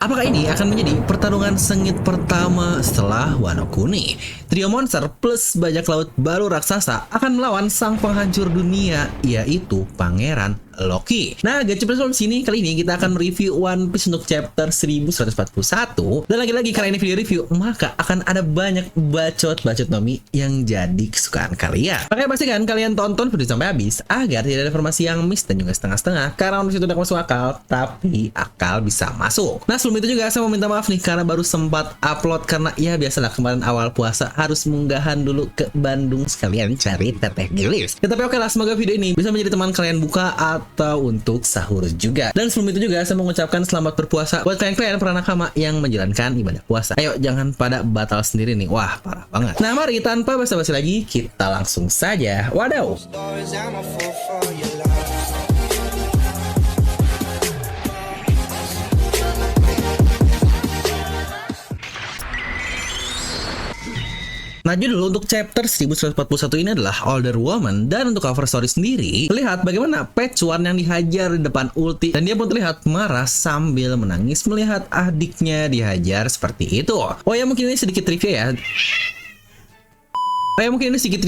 Apakah ini akan menjadi pertarungan sengit pertama setelah Wano Kuni? Trio monster plus bajak laut baru raksasa akan melawan sang penghancur dunia, yaitu Pangeran Loki. Nah, Gacor Film sini kali ini kita akan review One Piece untuk chapter 1141. Dan lagi-lagi karena ini video review, maka akan ada banyak bacot-bacot Nomi yang jadi kesukaan kalian. Makanya pastikan kalian tonton video sampai habis agar tidak ada informasi yang miss dan juga setengah-setengah. Karena itu tidak masuk akal, tapi akal bisa masuk. Nah, sebelum itu juga saya mau minta maaf nih karena baru sempat upload karena ya biasalah kemarin awal puasa harus munggahan dulu ke Bandung sekalian cari teteh gelis. Ya, tapi oke lah, semoga video ini bisa menjadi teman kalian buka atau untuk sahur juga. Dan sebelum itu juga saya mengucapkan selamat berpuasa buat kalian para nakama yang menjalankan ibadah puasa. Ayo jangan pada batal sendiri nih. Wah, parah banget. Nah, mari tanpa basa-basi lagi kita langsung saja. Wadaw. Nah, judul untuk chapter 1141 ini adalah Older Woman. Dan untuk cover story sendiri, lihat bagaimana Pechuan yang dihajar di depan ulti. Dan dia pun terlihat marah sambil menangis melihat adiknya dihajar seperti itu. Oh ya, mungkin ini sedikit trivia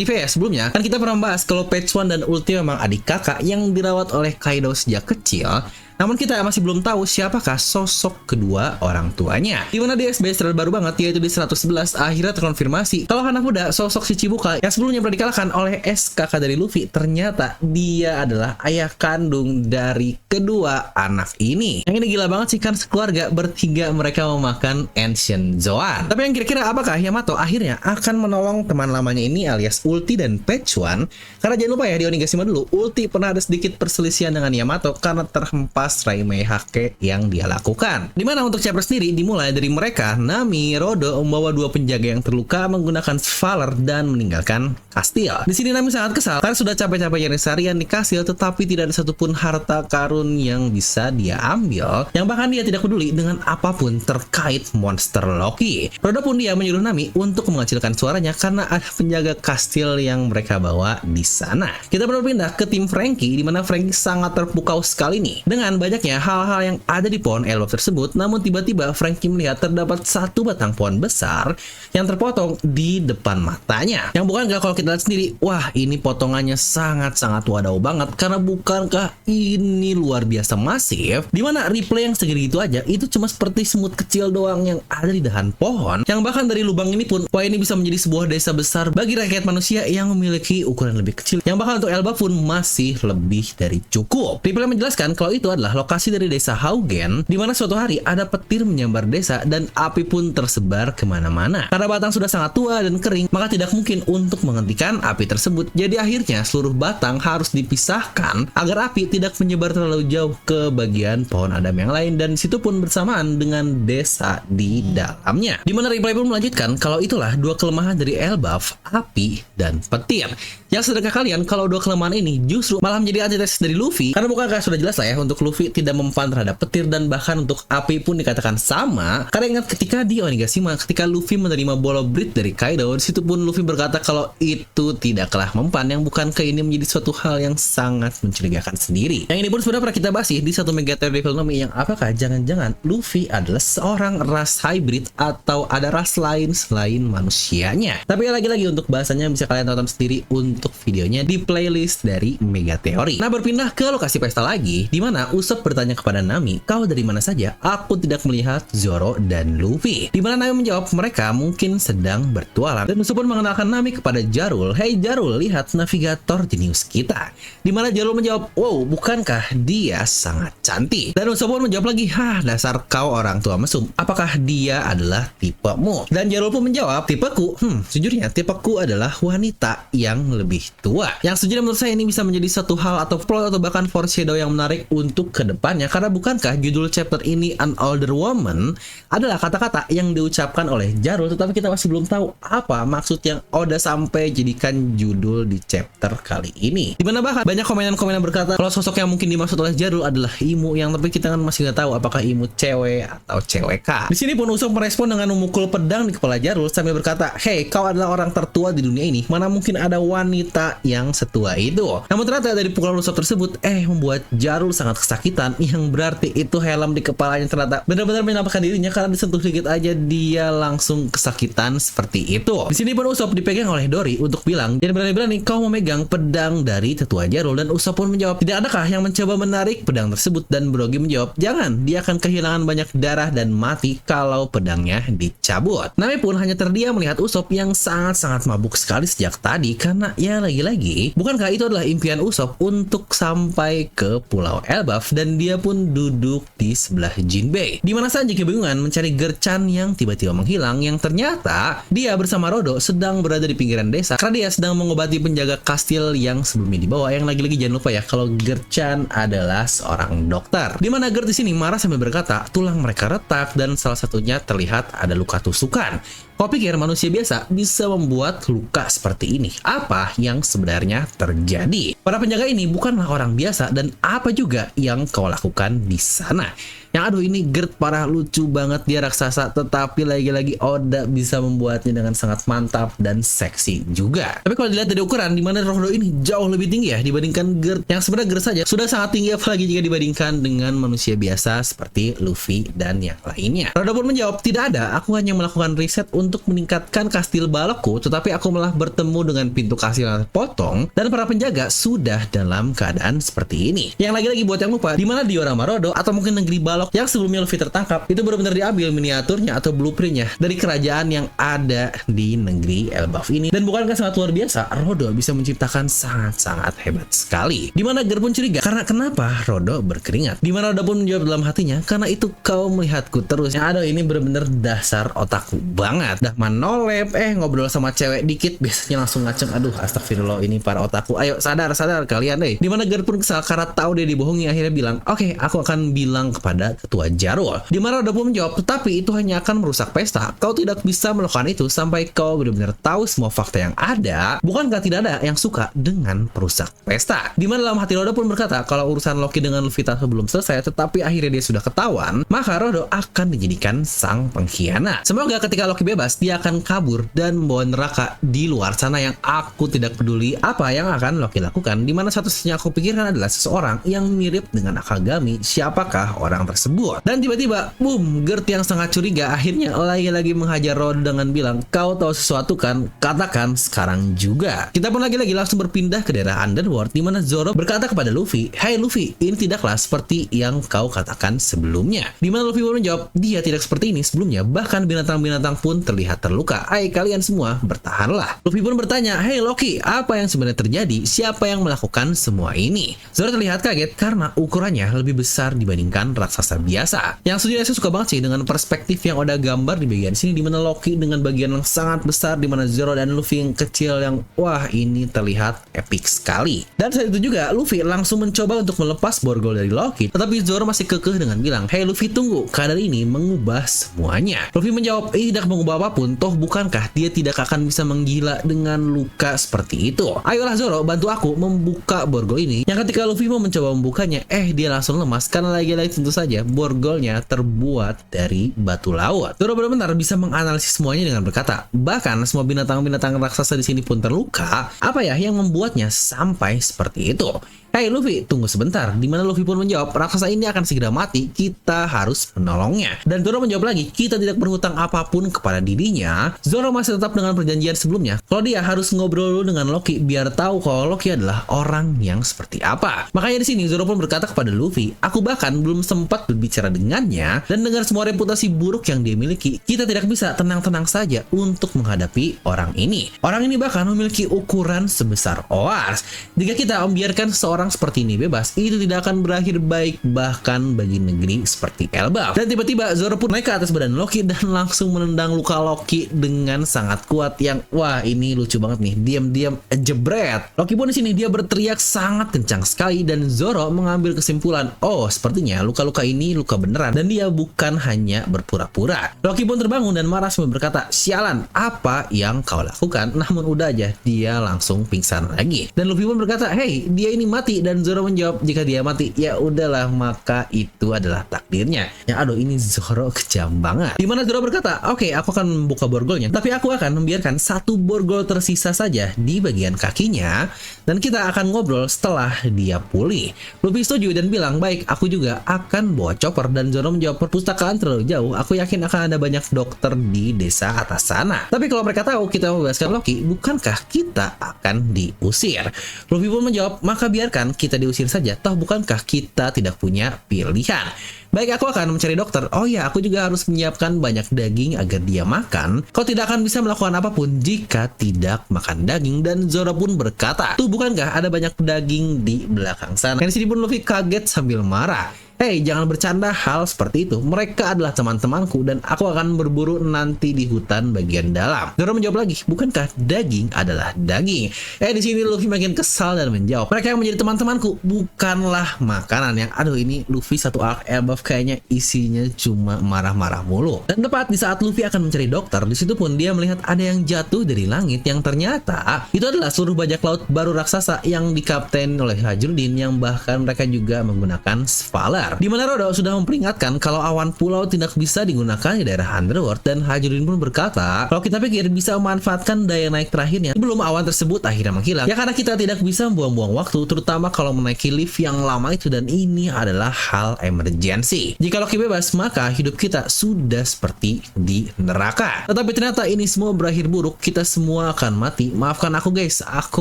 ya. Sebelumnya kan kita pernah bahas kalau Pechuan dan Ulti memang adik kakak yang dirawat oleh Kaido sejak kecil. Namun kita masih belum tahu siapakah sosok kedua orang tuanya. Dimana di SBS trailer baru banget, yaitu di 111 akhirnya terkonfirmasi kalau Hanafuda, sosok si Chibuka yang sebelumnya pernah dikalahkan oleh kakak dari Luffy, ternyata dia adalah ayah kandung dari kedua anak ini. Yang ini gila banget sih, kan sekeluarga bertiga mereka memakan Ancient Zoan. Tapi yang kira-kira apakah Yamato akhirnya akan menolong teman lamanya ini alias Ulti dan Pechuan? Karena jangan lupa ya, di Onigashima dulu Ulti pernah ada sedikit perselisihan dengan Yamato karena terhempas Raimei Hake yang dia lakukan. Dimana untuk chapter sendiri dimulai dari mereka, Nami, Rodo membawa dua penjaga yang terluka menggunakan Valor dan meninggalkan kastil. Di sini Nami sangat kesal karena sudah capek-capek nyari seharian di kastil tetapi tidak ada satupun harta karun yang bisa dia ambil, yang bahkan dia tidak peduli dengan apapun terkait monster Loki. Rodo pun dia menyuruh Nami untuk mengecilkan suaranya karena ada penjaga kastil yang mereka bawa di sana. Kita berpindah ke tim Franky, di mana Franky sangat terpukau sekali nih dengan banyaknya hal-hal yang ada di pohon elbow tersebut. Namun tiba-tiba Franky melihat terdapat satu batang pohon besar yang terpotong di depan matanya. Yang bukankah kalau kita lihat sendiri, wah ini potongannya sangat-sangat wadaw banget, karena bukankah ini luar biasa masif, dimana replay yang segini gitu aja itu cuma seperti semut kecil doang yang ada di dahan pohon, yang bahkan dari lubang ini pun, wah ini bisa menjadi sebuah desa besar bagi rakyat manusia yang memiliki ukuran lebih kecil, yang bahkan untuk Elba pun masih lebih dari cukup. Replay menjelaskan kalau itu adalah lokasi dari desa Haugen, di mana suatu hari ada petir menyambar desa dan api pun tersebar kemana-mana. Karena batang sudah sangat tua dan kering, maka tidak mungkin untuk menghentikan api tersebut. Jadi akhirnya seluruh batang harus dipisahkan agar api tidak menyebar terlalu jauh ke bagian pohon adam yang lain, dan situ pun bersamaan dengan desa di dalamnya. Di mana replay pun melanjutkan kalau itulah dua kelemahan dari Elbaf, api dan petir. Yang sedekah kalian kalau dua kelemahan ini justru malah menjadi antitesis dari Luffy, karena bukankah sudah jelas lah ya untuk Luffy tidak mempan terhadap petir, dan bahkan untuk api pun dikatakan sama. Karena ingat ketika di Onigashima, ketika Luffy menerima bola Brit dari Kaido, disitu pun Luffy berkata kalau itu tidaklah mempan, yang bukankah ini menjadi suatu hal yang sangat mencurigakan sendiri. Yang ini pun sudah pernah kita bahas di satu mega teori Nomi, yang apakah jangan-jangan Luffy adalah seorang ras hybrid atau ada ras lain selain manusianya. Tapi lagi-lagi untuk bahasannya bisa kalian tonton sendiri untuk videonya di playlist dari Mega Teori. Nah, berpindah ke lokasi pesta lagi, di mana Usopp bertanya kepada Nami, kau dari mana saja? Aku tidak melihat Zoro dan Luffy. Di mana Nami menjawab mereka mungkin sedang bertualang. Dan Usopp pun mengenalkan Nami kepada Jarul. Hei Jarul, lihat navigator jenius kita. Di mana Jarul menjawab, wow, bukankah dia sangat cantik? Dan Usopp pun menjawab lagi, dasar kau orang tua mesum. Apakah dia adalah tipemu? Dan Jarul pun menjawab, tipeku? Sejujurnya tipeku adalah wanita yang lebih tua. Yang sejujurnya menurut saya ini bisa menjadi satu hal atau plot atau bahkan foreshadow yang menarik untuk kedepannya, karena bukankah judul chapter ini An Older Woman adalah kata-kata yang diucapkan oleh Jarul, tetapi kita masih belum tahu apa maksud yang Oda sampai jadikan judul di chapter kali ini. Dimana bahkan banyak komenan-komenan berkata kalau sosok yang mungkin dimaksud oleh Jarul adalah Imu, yang tapi kita kan masih nggak tahu apakah Imu cewek atau cewek K. Di sini pun Usopp merespon dengan memukul pedang di kepala Jarul sambil berkata, hei, kau adalah orang tertua di dunia ini, mana mungkin ada wanita yang setua itu. Namun ternyata dari pukulan Usopp tersebut membuat Jarul sangat kesakitan kesakitan, yang berarti itu helm di kepalanya ternyata benar-benar menampakkan dirinya karena disentuh sedikit aja dia langsung kesakitan seperti itu. Di sini pun Usopp dipegang oleh Dory untuk bilang, "Dan berani-berani kau memegang pedang dari tetua Jarul." Dan Usopp pun menjawab, "Tidak adakah yang mencoba menarik pedang tersebut?" Dan Brogy menjawab, "Jangan, dia akan kehilangan banyak darah dan mati kalau pedangnya dicabut." Nami pun hanya terdiam melihat Usopp yang sangat-sangat mabuk sekali sejak tadi karena ya lagi-lagi, bukankah itu adalah impian Usopp untuk sampai ke Pulau Elbaf, dan dia pun duduk di sebelah Jinbei. Di mana Sanji kebingungan mencari Gerchan yang tiba-tiba menghilang, yang ternyata dia bersama Rodo sedang berada di pinggiran desa karena dia sedang mengobati penjaga kastil yang sebelumnya dibawa, yang lagi-lagi jangan lupa ya kalau Gerchan adalah seorang dokter. Di mana Gert di sini marah sambil berkata, tulang mereka retak dan salah satunya terlihat ada luka tusukan. Kau pikir manusia biasa bisa membuat luka seperti ini? Apa yang sebenarnya terjadi? Para penjaga ini bukanlah orang biasa, dan apa juga yang kau lakukan di sana? Yang aduh, ini Gert parah lucu banget, dia raksasa tetapi lagi-lagi Oda bisa membuatnya dengan sangat mantap dan seksi juga. Tapi kalau dilihat dari ukuran, di mana Rodo ini jauh lebih tinggi ya dibandingkan Gert, yang sebenarnya Gert saja sudah sangat tinggi, apalagi jika dibandingkan dengan manusia biasa seperti Luffy dan yang lainnya. Rodo pun menjawab, "Tidak ada, aku hanya melakukan riset untuk meningkatkan kastil balokku, tetapi aku malah bertemu dengan pintu kastil yang terpotong dan para penjaga sudah dalam keadaan seperti ini." Yang lagi-lagi buat yang lupa, di mana diorama Rodo atau mungkin negeri balok yang sebelumnya Luffy tertangkap itu benar-benar diambil miniaturnya atau blueprintnya dari kerajaan yang ada di negeri Elbaf ini. Dan bukankah sangat luar biasa, Rodo bisa menciptakan sangat-sangat hebat sekali. Dimana Gert pun curiga karena kenapa Rodo berkeringat. Dimana Rodo pun menjawab dalam hatinya, "Karena itu kau melihatku terus." Yang ada ini benar-benar dasar otakku banget. Dah manolep, ngobrol sama cewek dikit biasanya langsung ngaceng. Aduh, astagfirullah, ini para otakku. Ayo sadar kalian deh. Dimana Gert pun kesal karena tahu dia dibohongi, akhirnya bilang, "Oke, aku akan bilang kepada ketua Jarul." Di mana Rodo pun menjawab, "Tetapi itu hanya akan merusak pesta. Kau tidak bisa melakukan itu sampai kau benar-benar tahu semua fakta yang ada. Bukankah tidak ada yang suka dengan perusak pesta?" Di mana dalam hati Rodo pun berkata, kalau urusan Loki dengan Luffy belum selesai, tetapi akhirnya dia sudah ketahuan, maka Rodo akan dijadikan sang pengkhianat. Semoga ketika Loki bebas, dia akan kabur dan membawa neraka di luar sana, yang aku tidak peduli apa yang akan Loki lakukan. Di mana satu-satunya aku pikirkan adalah seseorang yang mirip dengan Akagami. Siapakah orang tersebut? Dan tiba-tiba, boom, Gert yang sangat curiga akhirnya lagi-lagi menghajar Rodo dengan bilang, "Kau tahu sesuatu kan? Katakan sekarang juga." Kita pun lagi-lagi langsung berpindah ke daerah Underworld, di mana Zoro berkata kepada Luffy, "Hai Luffy, ini tidaklah seperti yang kau katakan sebelumnya." Di mana Luffy pun menjawab, "Dia tidak seperti ini sebelumnya, bahkan binatang-binatang pun terlihat terluka. Hai kalian semua, bertahanlah." Luffy pun bertanya, "Hei Loki, apa yang sebenarnya terjadi? Siapa yang melakukan semua ini?" Zoro terlihat kaget karena ukurannya lebih besar dibandingkan raksasa biasa. Yang sejujurnya saya suka banget sih dengan perspektif yang udah gambar di bagian sini, di mana Loki dengan bagian yang sangat besar, di mana Zoro dan Luffy yang kecil, yang wah, ini terlihat epic sekali. Dan saat itu juga Luffy langsung mencoba untuk melepas borgol dari Loki, tetapi Zoro masih kekeh dengan bilang, "Hei Luffy, tunggu, keadaan ini mengubah semuanya." Luffy menjawab, "Tidak mengubah apapun, toh bukankah dia tidak akan bisa menggila dengan luka seperti itu? Ayolah Zoro, bantu aku membuka borgol ini." Yang ketika Luffy mau mencoba membukanya, dia langsung lemas karena lagi-lagi tentu saja borgolnya terbuat dari batu laut. Zoro benar-benar bisa menganalisis semuanya dengan berkata, bahkan semua binatang-binatang raksasa di sini pun terluka. Apa ya yang membuatnya sampai seperti itu? "Hei Luffy, tunggu sebentar." Di mana Luffy pun menjawab, "Raksasa ini akan segera mati, kita harus menolongnya." Dan Zoro menjawab lagi, "Kita tidak berhutang apapun kepada dirinya." Zoro masih tetap dengan perjanjian sebelumnya, kalau dia harus ngobrol dulu dengan Loki biar tahu kalau Loki adalah orang yang seperti apa. Makanya di sini Zoro pun berkata kepada Luffy, "Aku bahkan belum sempat berbicara dengannya, dan dengan semua reputasi buruk yang dia miliki, kita tidak bisa tenang-tenang saja untuk menghadapi orang ini. Orang ini bahkan memiliki ukuran sebesar oas. Jika kita membiarkan seorang seperti ini bebas, itu tidak akan berakhir baik bahkan bagi negeri seperti Elbaf." Dan tiba-tiba Zoro pun naik ke atas badan Loki dan langsung menendang luka Loki dengan sangat kuat, yang wah, ini lucu banget nih. Diam-diam jebret. Loki pun di sini dia berteriak sangat kencang sekali, dan Zoro mengambil kesimpulan, oh sepertinya luka-luka ini luka beneran dan dia bukan hanya berpura-pura. Loki pun terbangun dan marah sambil berkata, "Sialan, apa yang kau lakukan?" Namun udah aja, dia langsung pingsan lagi. Dan Luffy pun berkata, "Hei, dia ini mati mati dan Zoro menjawab jika dia mati ya udahlah maka itu adalah takdirnya. Ya aduh ini Zoro kejam banget. Dimana Zoro berkata, oke, aku akan membuka borgolnya, tapi aku akan membiarkan satu borgol tersisa saja di bagian kakinya dan kita akan ngobrol setelah dia pulih. Luffy setuju dan bilang, baik, aku juga akan bawa chopper. Dan Zoro menjawab, perpustakaan terlalu jauh, aku yakin akan ada banyak dokter di desa atas sana. Tapi kalau mereka tahu kita membebaskan Loki, bukankah kita akan diusir? Luffy pun menjawab, maka biarkan kita diusir saja, toh bukankah kita tidak punya pilihan? Baik, aku akan mencari dokter. Oh ya, aku juga harus menyiapkan banyak daging agar dia makan. Kau tidak akan bisa melakukan apapun jika tidak makan daging. Dan Zoro pun berkata, tuh bukankah ada banyak daging di belakang sana? Dan di sini pun Luffy kaget sambil marah. Hei, jangan bercanda hal seperti itu. Mereka adalah teman-temanku dan aku akan berburu nanti di hutan bagian dalam. Zoro menjawab lagi, bukankah daging adalah daging? Di sini Luffy makin kesal dan menjawab, mereka yang menjadi teman-temanku bukanlah makanan. Yang aduh ini Luffy satu arc above kayaknya isinya cuma marah-marah mulu. Dan tepat di saat Luffy akan mencari dokter, di situ pun dia melihat ada yang jatuh dari langit yang ternyata itu adalah seluruh bajak laut baru raksasa yang dikapten oleh Hajrudin yang bahkan mereka juga menggunakan Svalar. Di mana Rodo sudah memperingatkan kalau awan pulau tidak bisa digunakan di daerah Underworld dan Hajrudin pun berkata kalau kita pikir bisa memanfaatkan daya naik terakhirnya sebelum awan tersebut akhirnya menghilang. Ya karena kita tidak bisa membuang-buang waktu terutama kalau menaiki lift yang lama itu dan ini adalah hal emergency. Jika Loki bebas maka hidup kita sudah seperti di neraka. Tetapi ternyata ini semua berakhir buruk, kita semua akan mati. Maafkan aku guys, aku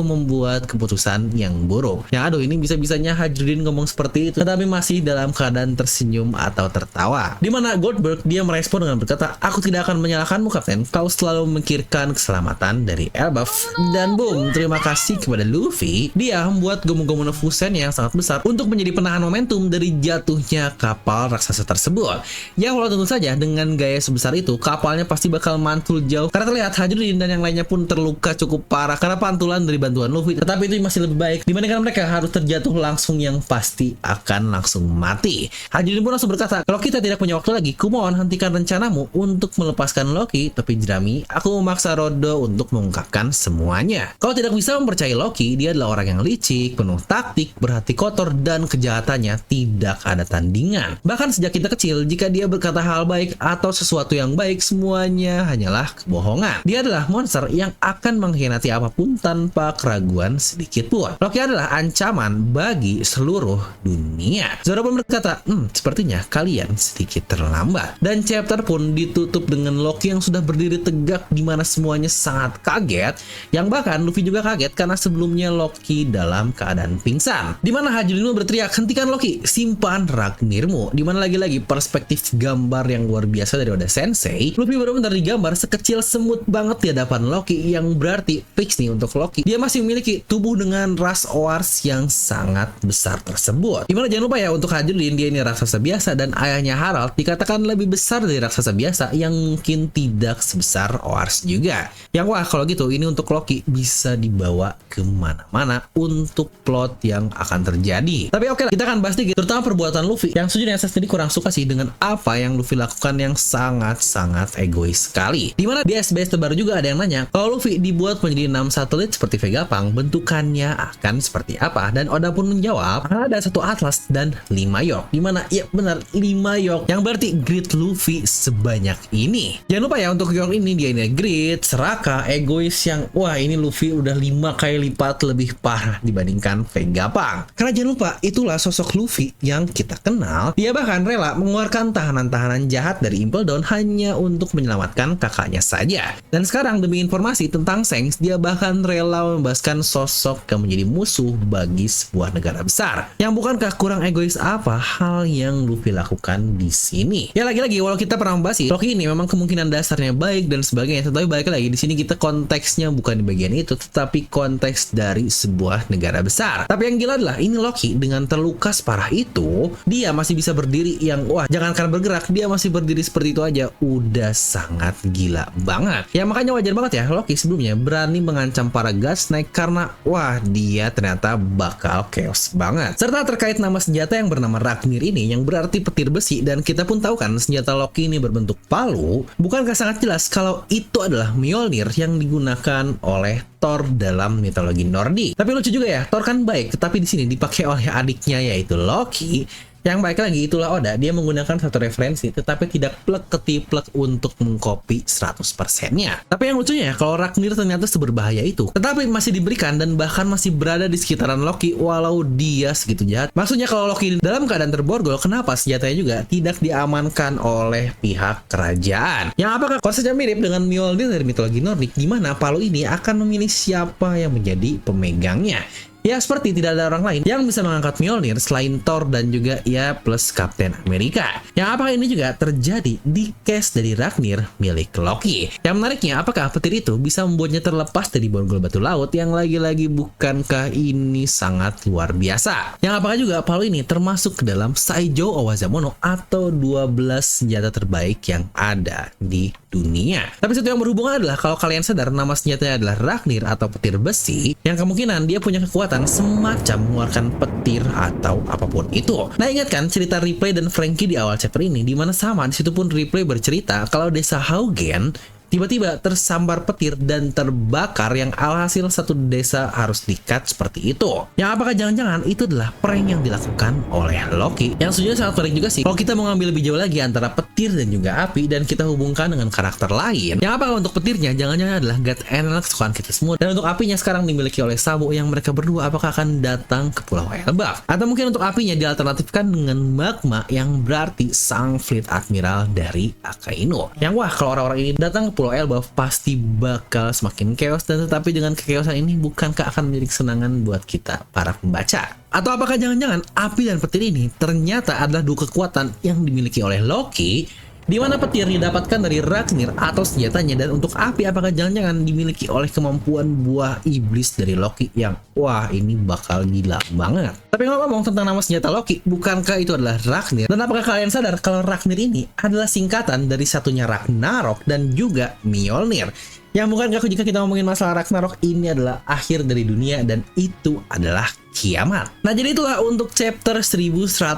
membuat keputusan yang buruk. Ya aduh ini bisa-bisanya Hajrudin ngomong seperti itu tetapi masih dalam keadaan tersenyum atau tertawa. Dimana Goldberg dia merespon dengan berkata, aku tidak akan menyalahkanmu kapten, kau selalu memikirkan keselamatan dari Elbaf. Dan boom, terima kasih kepada Luffy, dia membuat Gomu-Gomu no Fusen yang sangat besar untuk menjadi penahan momentum dari jatuhnya kapal raksasa tersebut. Ya walau tentu saja dengan gaya sebesar itu kapalnya pasti bakal mantul jauh karena terlihat Hajrudin dan yang lainnya pun terluka cukup parah karena pantulan dari bantuan Luffy. Tetapi itu masih lebih baik dibandingkan mereka harus terjatuh langsung yang pasti akan langsung mati. Hajrudin pun langsung berkata, kalau kita tidak punya waktu lagi, kumohon hentikan rencanamu untuk melepaskan Loki, tapi Jerami, aku memaksa Rodo untuk mengungkapkan semuanya. Kau tidak bisa mempercayai Loki, dia adalah orang yang licik, penuh taktik, berhati kotor, dan kejahatannya tidak ada tandingan. Bahkan sejak kita kecil, jika dia berkata hal baik atau sesuatu yang baik, semuanya hanyalah kebohongan. Dia adalah monster yang akan mengkhianati apapun tanpa keraguan sedikit pun. Loki adalah ancaman bagi seluruh dunia. Zoro pun berkata, sepertinya kalian sedikit terlambat. Dan chapter pun ditutup dengan Loki yang sudah berdiri tegak di mana semuanya sangat kaget. Yang bahkan Luffy juga kaget karena sebelumnya Loki dalam keadaan pingsan. Di mana Hajrudin berteriak, hentikan Loki, simpan Ragnirmu. Di mana lagi-lagi perspektif gambar yang luar biasa dari Oda Sensei. Luffy benar-benar digambar sekecil semut banget di hadapan Loki yang berarti fix nih untuk Loki. Dia masih memiliki tubuh dengan ras Oars yang sangat besar tersebut. Dimana jangan lupa ya untuk Hajrudin dia ini raksasa biasa dan ayahnya Harald dikatakan lebih besar dari raksasa biasa yang mungkin tidak sebesar Oars juga. Yang wah kalau gitu ini untuk Loki bisa dibawa kemana-mana untuk plot yang akan terjadi. Tapi oke lah, kita akan bahas dikit terutama perbuatan Luffy yang sejujurnya saya sendiri kurang suka sih dengan apa yang Luffy lakukan yang sangat-sangat egois sekali. Dimana di SBS terbaru juga ada yang nanya kalau Luffy dibuat menjadi 6 satelit seperti Vegapunk bentukannya akan seperti apa, dan Oda pun menjawab ada satu atlas dan 5 yok. Dimana ya benar 5 yok yang berarti grid Luffy sebanyak ini. Jangan lupa ya untuk yok ini dia ini grid, serakah, egois yang wah ini Luffy udah 5 kali lipat lebih parah dibandingkan Vegapunk. Karena jangan lupa itulah sosok Luffy yang kita kenal. Dia bahkan rela mengeluarkan tahanan-tahanan jahat dari Impel Down hanya untuk menyelamatkan kakaknya saja. Dan sekarang demi informasi tentang Shanks, dia bahkan rela membebaskan sosok yang menjadi musuh bagi sebuah negara besar. Yang bukankah kurang egois apa hal yang Luffy lakukan di sini? Ya lagi-lagi walau kita pernah membahas Loki ini memang kemungkinan dasarnya baik dan sebagainya, tetapi balik lagi di sini kita konteksnya bukan di bagian itu, tetapi konteks dari sebuah negara besar. Tapi yang gila adalah ini Loki dengan terluka separah itu, dia masih bisa berdiri yang wah jangankan bergerak, dia masih berdiri seperti itu aja udah sangat gila banget. Ya makanya wajar banget ya Loki sebelumnya berani mengancam para God Snake karena wah dia ternyata bakal chaos banget. Serta terkait nama senjata yang bernama Ragnir ini yang berarti petir besi, dan kita pun tahu kan senjata Loki ini berbentuk palu, bukankah sangat jelas kalau itu adalah Mjolnir yang digunakan oleh Thor dalam mitologi Nordik. Tapi lucu juga ya, Thor kan baik, tetapi di sini dipakai oleh adiknya yaitu Loki. Yang baik lagi itulah Oda, dia menggunakan satu referensi tetapi tidak plek ketiplek untuk mengcopy 100%-nya. Tapi yang lucunya ya, kalau Ragnir ternyata seberbahaya itu, tetapi masih diberikan dan bahkan masih berada di sekitaran Loki walau dia segitu jahat. Maksudnya kalau Loki dalam keadaan terborgol, kenapa senjatanya juga tidak diamankan oleh pihak kerajaan? Yang apakah konsepnya mirip dengan Mjolnir dari mitologi Nordik, di mana palu ini akan memilih siapa yang menjadi pemegangnya? Ya seperti tidak ada orang lain yang bisa mengangkat Mjolnir selain Thor dan juga ya plus Captain America. Yang apakah ini juga terjadi di case dari Ragnir milik Loki? Yang menariknya, apakah petir itu bisa membuatnya terlepas dari borgol batu laut yang lagi-lagi bukankah ini sangat luar biasa? Yang apakah juga palu ini termasuk ke dalam Saijou Owazamono atau 12 senjata terbaik yang ada di dunia? Tapi satu yang berhubungan adalah kalau kalian sadar nama senjatanya adalah Ragnir atau petir besi, yang kemungkinan dia punya kekuatan semacam mengeluarkan petir atau apapun itu. Nah, ingatkan cerita Ripley dan Frankie di awal chapter ini, di mana sama di situ pun Ripley bercerita kalau desa Haugen tiba-tiba tersambar petir dan terbakar yang alhasil satu desa harus di-cut seperti itu. Yang apakah jangan-jangan itu adalah prank yang dilakukan oleh Loki? Yang sejujurnya sangat menarik juga sih kalau kita mau ngambil lebih jauh lagi antara petir dan juga api dan kita hubungkan dengan karakter lain. Yang apakah untuk petirnya jangan-jangan adalah God Enak kesukaan kita semua, dan untuk apinya sekarang dimiliki oleh Sabo, yang mereka berdua apakah akan datang ke Pulau Elbaf? Atau mungkin untuk apinya dialternatifkan dengan magma yang berarti sang Fleet Admiral dari Akainu. Yang wah, kalau orang-orang ini datang ke Pulau Elbaf pasti bakal semakin chaos, dan tetapi dengan kechaosan ini bukankah akan menjadi kesenangan buat kita para pembaca? Atau apakah jangan-jangan api dan petir ini ternyata adalah dua kekuatan yang dimiliki oleh Loki, di mana petir didapatkan dari Ragnir atau senjatanya, dan untuk api apakah jangan-jangan dimiliki oleh kemampuan buah iblis dari Loki yang wah ini bakal gila banget. Tapi ngomong tentang nama senjata Loki, bukankah itu adalah Ragnir? Dan apakah kalian sadar kalau Ragnir ini adalah singkatan dari satunya Ragnarok dan juga Mjolnir? Yang bukankah jika kita ngomongin masalah Ragnarok, ini adalah akhir dari dunia dan itu adalah kiamat. Nah, jadi itulah untuk chapter 1141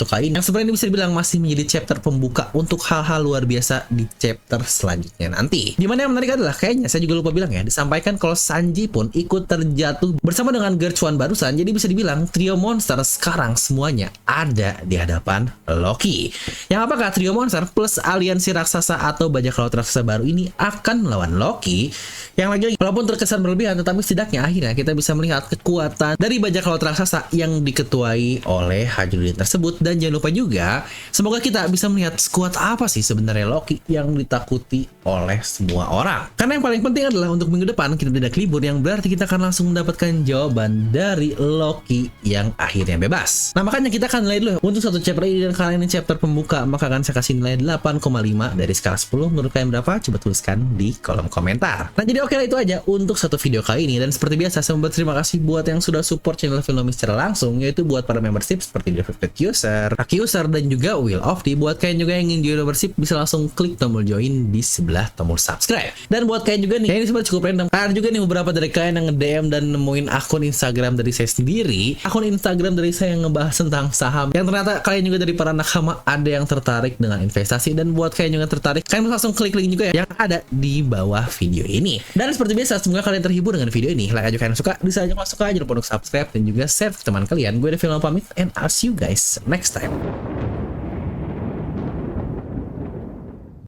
kali ini, yang sebenarnya bisa dibilang masih menjadi chapter pembuka untuk hal-hal luar biasa di chapter selanjutnya nanti. Dimana yang menarik adalah, kayaknya saya juga lupa bilang ya, disampaikan kalau Sanji pun ikut terjatuh bersama dengan Gerchuan barusan. Jadi bisa dibilang trio monster sekarang semuanya ada di hadapan Loki. Yang apakah trio monster plus aliansi raksasa atau bajak laut raksasa baru ini akan melawan Loki? Yang lagi-lagi walaupun terkesan berlebihan, tetapi setidaknya akhirnya kita bisa melihat kekuatan dari bajak laut raksasa yang diketuai oleh Hajrudin tersebut. Dan jangan lupa juga, semoga kita bisa melihat skuad apa sih sebenarnya Loki yang ditakuti oleh semua orang. Karena yang paling penting adalah untuk minggu depan kita tidak libur, yang berarti kita akan langsung mendapatkan jawaban dari Loki yang akhirnya bebas. Nah, makanya kita akan nilai dulu untuk satu chapter ini, dan kali ini chapter pembuka, maka akan saya kasih nilai 8,5 dari skala 10. Menurut kalian berapa? Coba tuliskan di kolom komentar. Nah, jadi oke lah, itu aja untuk satu video kali ini. Dan seperti biasa, saya berterima kasih buat yang sudah support channel Filmnomi secara langsung, yaitu buat para membership seperti Defected User, Aki User, dan juga Will of the. Buat kalian juga yang ingin join membership, bisa langsung klik tombol join di sebelah tombol subscribe. Dan buat kalian juga nih, ini sebenarnya cukup random, karena juga nih beberapa dari kalian yang nge-DM dan nemuin akun Instagram dari saya sendiri, akun Instagram dari saya yang ngebahas tentang saham, yang ternyata kalian juga dari para nakama ada yang tertarik dengan investasi. Dan buat kalian juga tertarik, kalian bisa langsung klik link juga ya yang ada di bawah video ini. Dan seperti biasa, semoga kalian terhibur dengan video ini. Like aja kalian suka, bisa aja kalau suka, jangan lupa untuk subscribe dan juga share ke teman kalian. Gue Devil pamit, and I'll see you guys next time.